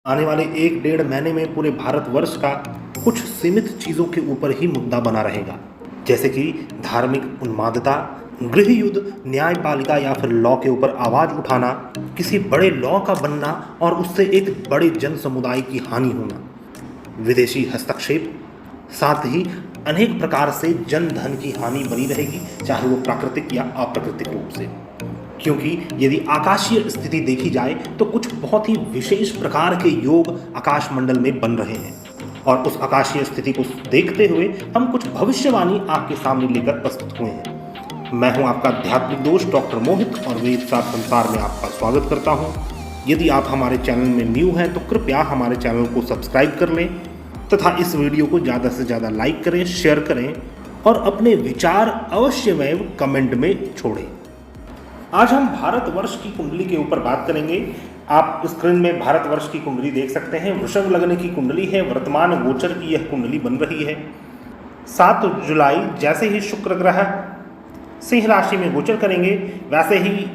आने वाले 1-1.5 महीने में पूरे भारतवर्ष का कुछ सीमित चीज़ों के ऊपर ही मुद्दा बना रहेगा, जैसे कि धार्मिक उन्मादता, गृह युद्ध, न्यायपालिका या फिर लॉ के ऊपर आवाज़ उठाना, किसी बड़े लॉ का बनना और उससे एक बड़े जन समुदाय की हानि होना, विदेशी हस्तक्षेप, साथ ही अनेक प्रकार से जन धन की हानि बनी रहेगी, चाहे वो प्राकृतिक या अप्राकृतिक रूप से। क्योंकि यदि आकाशीय स्थिति देखी जाए तो कुछ बहुत ही विशेष प्रकार के योग आकाशमंडल में बन रहे हैं और उस आकाशीय स्थिति को देखते हुए हम कुछ भविष्यवाणी आपके सामने लेकर प्रस्तुत हुए हैं। मैं हूं आपका आध्यात्मिक दोस्त डॉक्टर मोहित और वेद शास्त्र संसार में आपका स्वागत करता हूं। यदि आप हमारे चैनल में न्यू हैं तो कृपया हमारे चैनल को सब्सक्राइब कर लें तथा इस वीडियो को ज़्यादा से ज़्यादा लाइक करें, शेयर करें और अपने विचार अवश्यमेव कमेंट में छोड़ें। आज हम भारतवर्ष की कुंडली के ऊपर बात करेंगे। आप स्क्रीन में भारतवर्ष की कुंडली देख सकते हैं। वृषभ लग्न की कुंडली है। वर्तमान गोचर की यह कुंडली बन रही है। 7 जुलाई जैसे ही शुक्र ग्रह सिंह राशि में गोचर करेंगे वैसे ही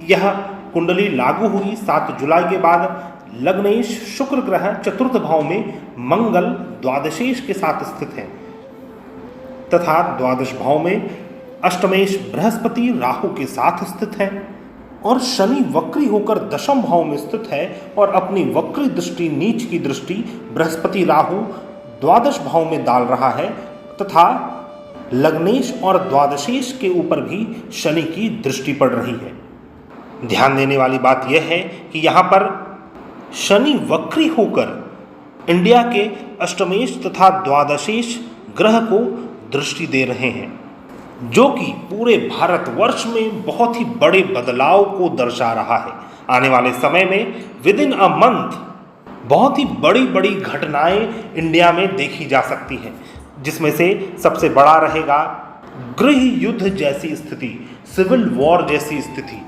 यह कुंडली लागू हुई। 7 जुलाई के बाद लग्नेश शुक्र ग्रह चतुर्थ भाव में मंगल द्वादशेश के साथ स्थित है तथा द्वादश भाव में अष्टमेश बृहस्पति राहु के साथ स्थित है और शनि वक्री होकर दशम भाव में स्थित है और अपनी वक्री दृष्टि, नीच की दृष्टि बृहस्पति राहु द्वादश भाव में डाल रहा है तथा लग्नेश और द्वादशेश के ऊपर भी शनि की दृष्टि पड़ रही है। ध्यान देने वाली बात यह है कि यहाँ पर शनि वक्री होकर इंडिया के अष्टमेश तथा द्वादशेश ग्रह को दृष्टि दे रहे हैं, जो कि पूरे भारतवर्ष में बहुत ही बड़े बदलाव को दर्शा रहा है। आने वाले समय में विद इन अ मंथ बहुत ही बड़ी बड़ी घटनाएं इंडिया में देखी जा सकती हैं, जिसमें से सबसे बड़ा रहेगा गृह युद्ध जैसी स्थिति, सिविल वॉर जैसी स्थिति,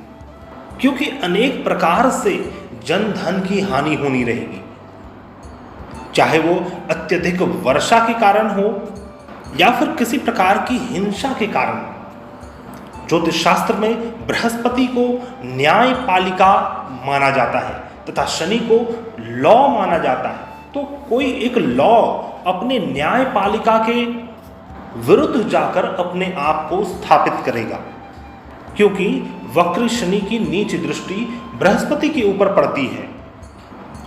क्योंकि अनेक प्रकार से जन धन की हानि होनी रहेगी, चाहे वो अत्यधिक वर्षा के कारण हो या फिर किसी प्रकार की हिंसा के कारण। ज्योतिष शास्त्र में बृहस्पति को न्यायपालिका माना जाता है तथा शनि को लॉ माना जाता है। तो कोई एक लॉ अपने न्यायपालिका के विरुद्ध जाकर अपने आप को स्थापित करेगा, क्योंकि वक्र शनि की नीच दृष्टि बृहस्पति के ऊपर पड़ती है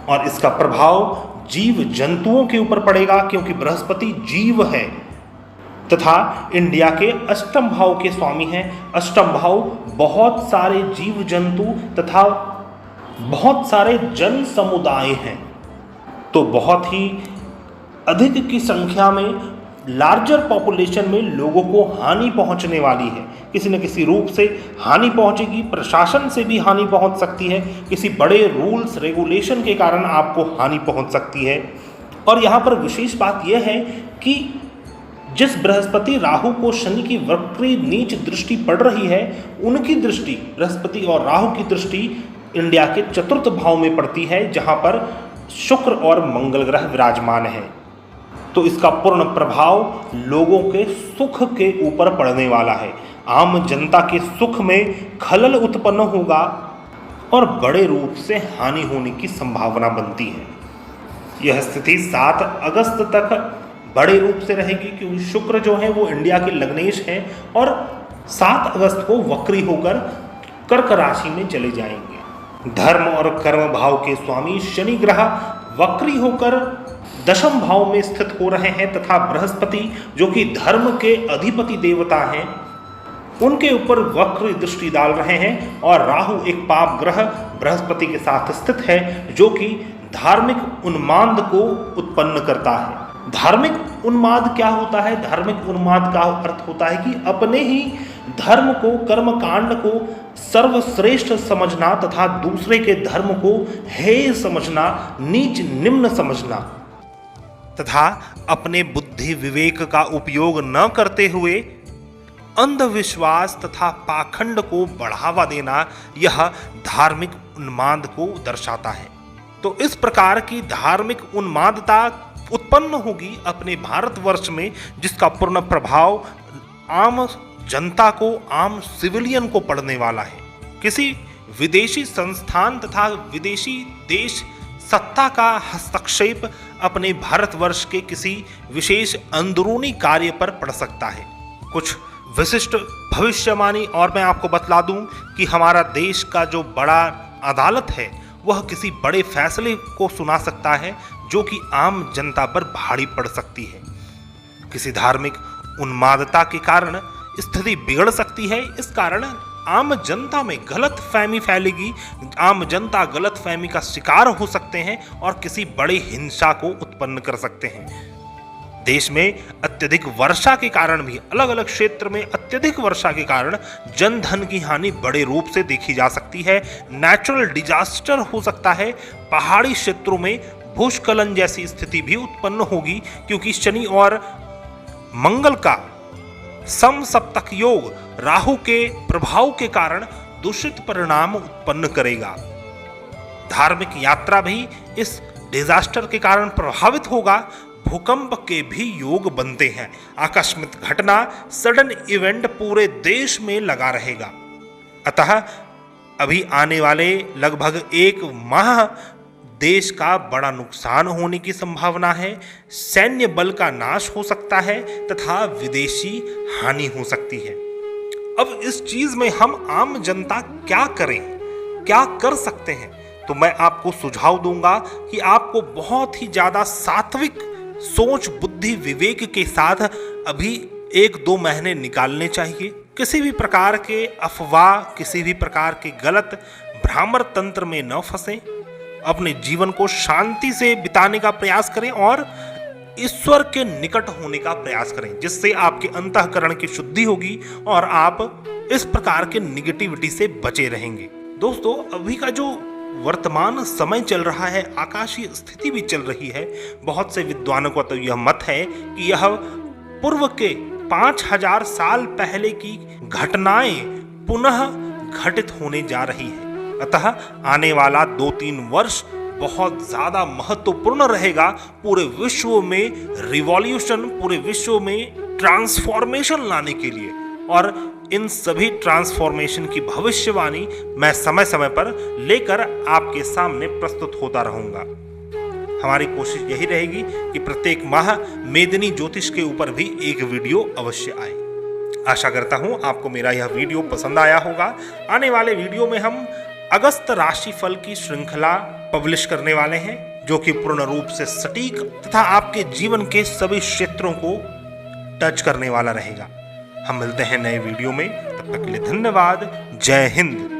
और इसका प्रभाव जीव जंतुओं के ऊपर पड़ेगा, क्योंकि बृहस्पति जीव है तथा इंडिया के अष्टम भाव के स्वामी हैं। अष्टम भाव बहुत सारे जीव जंतु तथा बहुत सारे जन समुदाय हैं, तो बहुत ही अधिक की संख्या में लार्जर पॉपुलेशन में लोगों को हानि पहुंचने वाली है। किसी न किसी रूप से हानि पहुंचेगी, प्रशासन से भी हानि पहुंच सकती है, किसी बड़े रूल्स रेगुलेशन के कारण आपको हानि पहुंच सकती है। और यहाँ पर विशेष बात यह है कि जिस बृहस्पति राहु को शनि की वक्री नीच दृष्टि पड़ रही है, उनकी दृष्टि, बृहस्पति और राहु की दृष्टि इंडिया के चतुर्थ भाव में पड़ती है, जहां पर शुक्र और मंगल ग्रह विराजमान है। तो इसका पूर्ण प्रभाव लोगों के सुख के ऊपर पड़ने वाला है। आम जनता के सुख में खलल उत्पन्न होगा और बड़े रूप से हानि होने की संभावना बनती है। यह स्थिति 7 अगस्त तक बड़े रूप से रहेगी, क्योंकि शुक्र जो है वो इंडिया के लग्नेश है और 7 अगस्त को वक्री होकर कर्क राशि में चले जाएंगे। धर्म और कर्म भाव के स्वामी शनि ग्रह वक्री होकर दशम भाव में स्थित हो रहे हैं तथा बृहस्पति जो कि धर्म के अधिपति देवता हैं, उनके ऊपर वक्र दृष्टि डाल रहे हैं और राहु एक पाप ग्रह बृहस्पति के साथ स्थित है, जो कि धार्मिक उन्माद को उत्पन्न करता है। धार्मिक उन्माद क्या होता है? धार्मिक उन्माद का अर्थ होता है कि अपने ही धर्म को, कर्म कांड को सर्वश्रेष्ठ समझना तथा दूसरे के धर्म को हेय समझना, नीच निम्न समझना तथा अपने बुद्धि विवेक का उपयोग न करते हुए अंधविश्वास तथा पाखंड को बढ़ावा देना, यह धार्मिक उन्माद को दर्शाता है। तो इस प्रकार की धार्मिक उन्मादता उत्पन्न होगी अपने भारतवर्ष में, जिसका पूर्ण प्रभाव आम जनता को, आम सिविलियन को पड़ने वाला है। किसी विदेशी संस्थान तथा विदेशी देश सत्ता का हस्तक्षेप अपने भारतवर्ष के किसी विशेष अंदरूनी कार्य पर पड़ सकता है। कुछ विशिष्ट भविष्यवाणी और मैं आपको बतला दूं कि हमारा देश का जो बड़ा अदालत है वह किसी बड़े फैसले को सुना सकता है जो कि आम जनता पर भारी पड़ सकती है। किसी धार्मिक उन्मादता के कारण स्थिति बिगड़ सकती है। इस कारण आम जनता में गलत फहमी फैलेगी, आम जनता गलत फहमी का शिकार हो सकते हैं और किसी बड़ी हिंसा को उत्पन्न कर सकते हैं। देश में अत्यधिक वर्षा के कारण भी, अलग अलग क्षेत्र में अत्यधिक वर्षा के कारण जन धन की हानि बड़े रूप से देखी जा सकती है। नेचुरल डिजास्टर हो सकता है। पहाड़ी क्षेत्रों में भूस्खलन जैसी स्थिति भी उत्पन्न होगी क्योंकि शनि और मंगल का समसप्तक योग राहु के प्रभाव के कारण दूषित परिणाम उत्पन्न करेगा। धार्मिक यात्रा भी इस डिजास्टर के कारण प्रभावित होगा। भूकंप के भी योग बनते हैं। आकस्मिक घटना, सडन इवेंट पूरे देश में लगा रहेगा। अतः अभी आने वाले लगभग 1 माह देश का बड़ा नुकसान होने की संभावना है। सैन्य बल का नाश हो सकता है तथा विदेशी हानि हो सकती है। अब इस चीज में हम आम जनता क्या करें, क्या कर सकते हैं, तो मैं आपको सुझाव दूंगा कि आपको बहुत ही ज्यादा सात्विक सोच, बुद्धि, विवेक के साथ अभी 1-2 महीने निकालने चाहिए। किसी भी प्रकार के अफवाह, किसी भी प्रकार के गलत भ्रामर तंत्र में न फंसें। अपने जीवन को शांति से बिताने का प्रयास करें और ईश्वर के निकट होने का प्रयास करें, जिससे आपके अंतःकरण की शुद्धि होगी और आप इस प्रकार के निगेटिविटी से बचे रहेंगे। दोस्तों, अभी का जो वर्तमान समय चल रहा है, आकाशीय स्थिति भी चल रही है, बहुत से विद्वानों का तो यह मत है कि यह पूर्व के 5000 साल पहले की घटनाएं पुनः घटित होने जा रही है। अतः आने वाला 2-3 वर्ष बहुत ज्यादा महत्वपूर्ण रहेगा। पूरे विश्व में रिवॉल्यूशन, पूरे विश्व में ट्रांसफॉर्मेशन लाने के लिए, और इन सभी ट्रांसफॉर्मेशन की भविष्यवाणी मैं समय समय पर लेकर आपके सामने प्रस्तुत होता रहूंगा। हमारी कोशिश यही रहेगी कि प्रत्येक माह मेदिनी ज्योतिष के ऊपर भी एक वीडियो अवश्य आए। आशा करता हूं आपको मेरा यह वीडियो पसंद आया होगा। आने वाले वीडियो में हम अगस्त राशिफल की श्रृंखला पब्लिश करने वाले हैं, जो कि पूर्ण रूप से सटीक तथा आपके जीवन के सभी क्षेत्रों को टच करने वाला रहेगा। हम मिलते हैं नए वीडियो में, तब तक के लिए धन्यवाद। जय हिंद।